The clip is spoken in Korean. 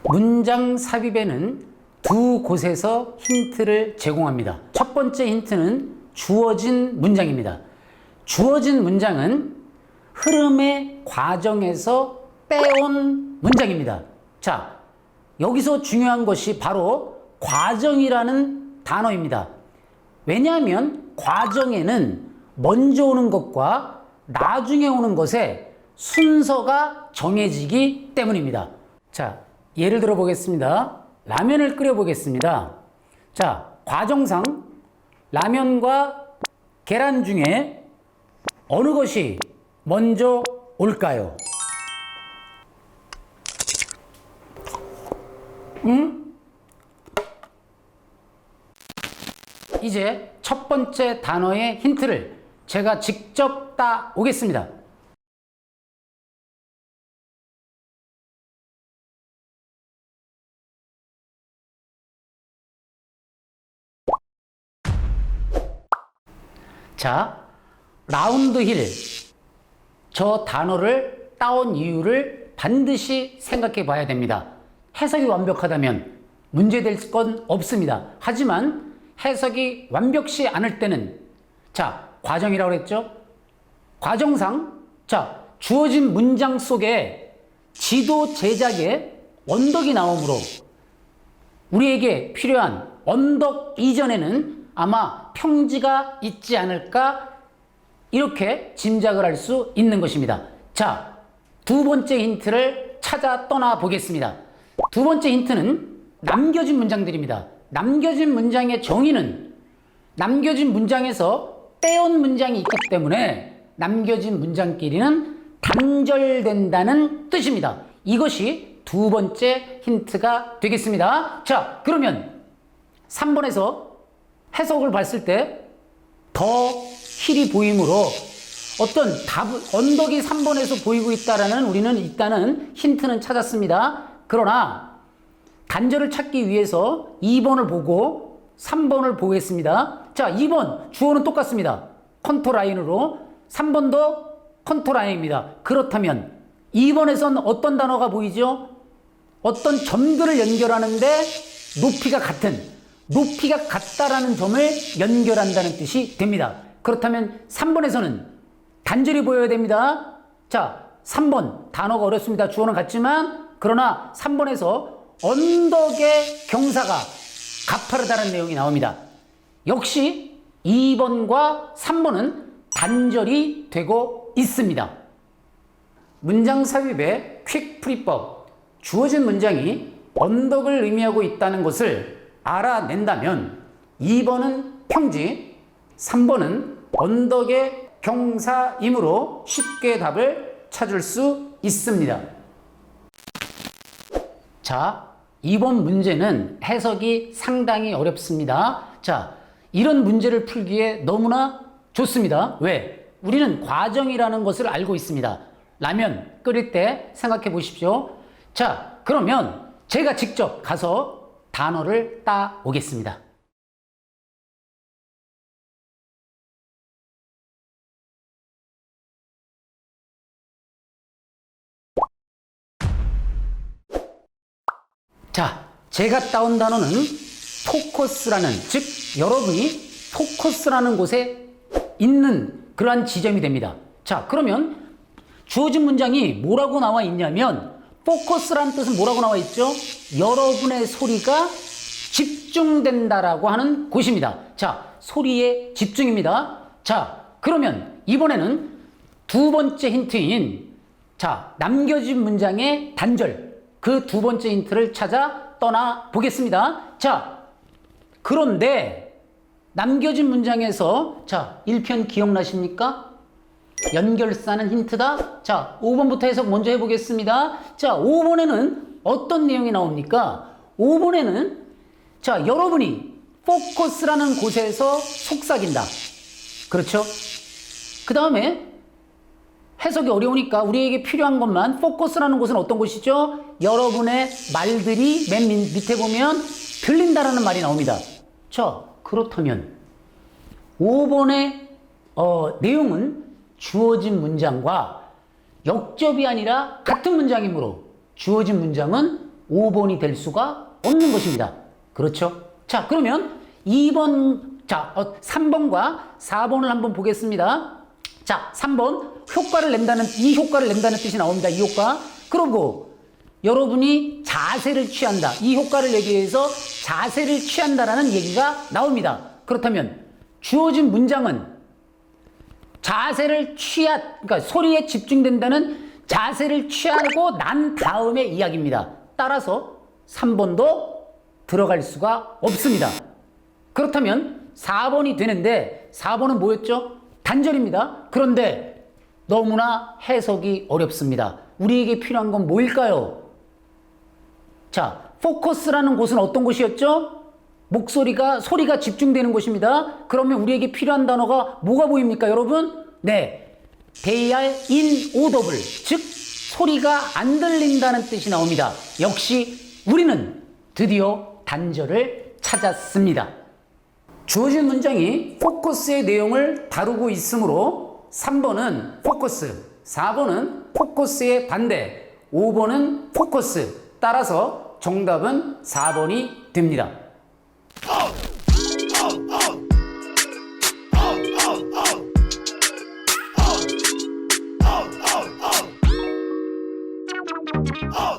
문장 삽입에는 두 곳에서 힌트를 제공합니다. 첫 번째 힌트는 주어진 문장입니다. 주어진 문장은 흐름의 과정에서 빼온 문장입니다. 자, 여기서 중요한 것이 바로 과정이라는 단어입니다. 왜냐하면 과정에는 먼저 오는 것과 나중에 오는 것의 순서가 정해지기 때문입니다. 자, 예를 들어 보겠습니다. 라면을 끓여 보겠습니다. 자, 과정상 라면과 계란 중에 어느 것이 먼저 올까요? 이제 첫 번째 단어의 힌트를 제가 직접 따오겠습니다. 자, 라운드 힐. 저 단어를 따온 이유를 반드시 생각해 봐야 됩니다. 해석이 완벽하다면 문제될 건 없습니다. 하지만 해석이 완벽치 않을 때는, 자, 과정이라고 그랬죠? 과정상, 자, 주어진 문장 속에 지도 제작에 언덕이 나오므로 우리에게 필요한 언덕 이전에는 아마 평지가 있지 않을까, 이렇게 짐작을 할 수 있는 것입니다. 자, 두 번째 힌트를 찾아 떠나 보겠습니다. 두 번째 힌트는 남겨진 문장들입니다. 남겨진 문장의 정의는 남겨진 문장에서 빼온 문장이 있기 때문에 남겨진 문장끼리는 단절된다는 뜻입니다. 이것이 두 번째 힌트가 되겠습니다. 자, 그러면 3번에서 해석을 봤을 때 더 힐이 보이므로 어떤 언덕이 3번에서 보이고 있다라는, 우리는 일단은 힌트는 찾았습니다. 그러나 단절을 찾기 위해서 2번을 보고 3번을 보겠습니다. 자, 2번 주어는 똑같습니다. 컨토 라인으로. 3번도 컨토 라인입니다. 그렇다면 2번에선 어떤 단어가 보이죠? 어떤 점들을 연결하는데 높이가 같다라는 점을 연결한다는 뜻이 됩니다. 그렇다면 3번에서는 단절이 보여야 됩니다. 자, 3번 단어가 어렵습니다. 주어는 같지만, 그러나 3번에서 언덕의 경사가 가파르다는 내용이 나옵니다. 역시 2번과 3번은 단절이 되고 있습니다. 문장 삽입의 퀵 풀이법. 주어진 문장이 언덕을 의미하고 있다는 것을 알아낸다면 2번은 평지, 3번은 언덕의 경사이므로 쉽게 답을 찾을 수 있습니다. 자, 이번 문제는 해석이 상당히 어렵습니다. 자, 이런 문제를 풀기에 너무나 좋습니다. 왜? 우리는 과정이라는 것을 알고 있습니다. 라면 끓일 때 생각해 보십시오. 자, 그러면 제가 직접 가서 단어를 따 오겠습니다. 자, 제가 따온 단어는 포커스라는, 즉 여러분이 포커스라는 곳에 있는 그러한 지점이 됩니다. 자, 그러면 주어진 문장이 뭐라고 나와 있냐면, 포커스라는 뜻은 뭐라고 나와 있죠? 여러분의 소리가 집중된다라고 하는 곳입니다. 자, 소리에 집중입니다. 자, 그러면 이번에는 두 번째 힌트인, 자, 남겨진 문장의 단절, 그 두 번째 힌트를 찾아 떠나 보겠습니다. 자, 그런데 남겨진 문장에서, 자, 1편 기억나십니까? 연결사는 힌트다. 자, 5번부터 해석 먼저 해보겠습니다. 자, 5번에는 어떤 내용이 나옵니까? 5번에는, 자, 여러분이 포커스라는 곳에서 속삭인다. 그렇죠? 그 다음에 해석이 어려우니까 우리에게 필요한 것만, 포커스라는 곳은 어떤 곳이죠? 여러분의 말들이 맨 밑에 보면 들린다라는 말이 나옵니다. 자, 그렇다면 5번의 내용은 주어진 문장과 역접이 아니라 같은 문장이므로 주어진 문장은 5번이 될 수가 없는 것입니다. 그렇죠? 자, 그러면 3번과 4번을 한번 보겠습니다. 자, 3번 이 효과를 낸다는 뜻이 나옵니다. 이 효과. 그리고 여러분이 자세를 취한다. 이 효과를 내기 위해서 자세를 취한다라는 얘기가 나옵니다. 그렇다면 주어진 문장은 그러니까 소리에 집중된다는 자세를 취하고 난 다음의 이야기입니다. 따라서 3번도 들어갈 수가 없습니다. 그렇다면 4번이 되는데 4번은 뭐였죠? 단절입니다. 그런데 너무나 해석이 어렵습니다. 우리에게 필요한 건 뭐일까요? 자, 포커스라는 곳은 어떤 곳이었죠? 소리가 집중되는 곳입니다. 그러면 우리에게 필요한 단어가 뭐가 보입니까, 여러분? 네. They are inaudible. 즉, 소리가 안 들린다는 뜻이 나옵니다. 역시 우리는 드디어 단절을 찾았습니다. 주어진 문장이 포커스의 내용을 다루고 있으므로 3번은 포커스, 4번은 포커스의 반대, 5번은 포커스. 따라서 정답은 4번이 됩니다.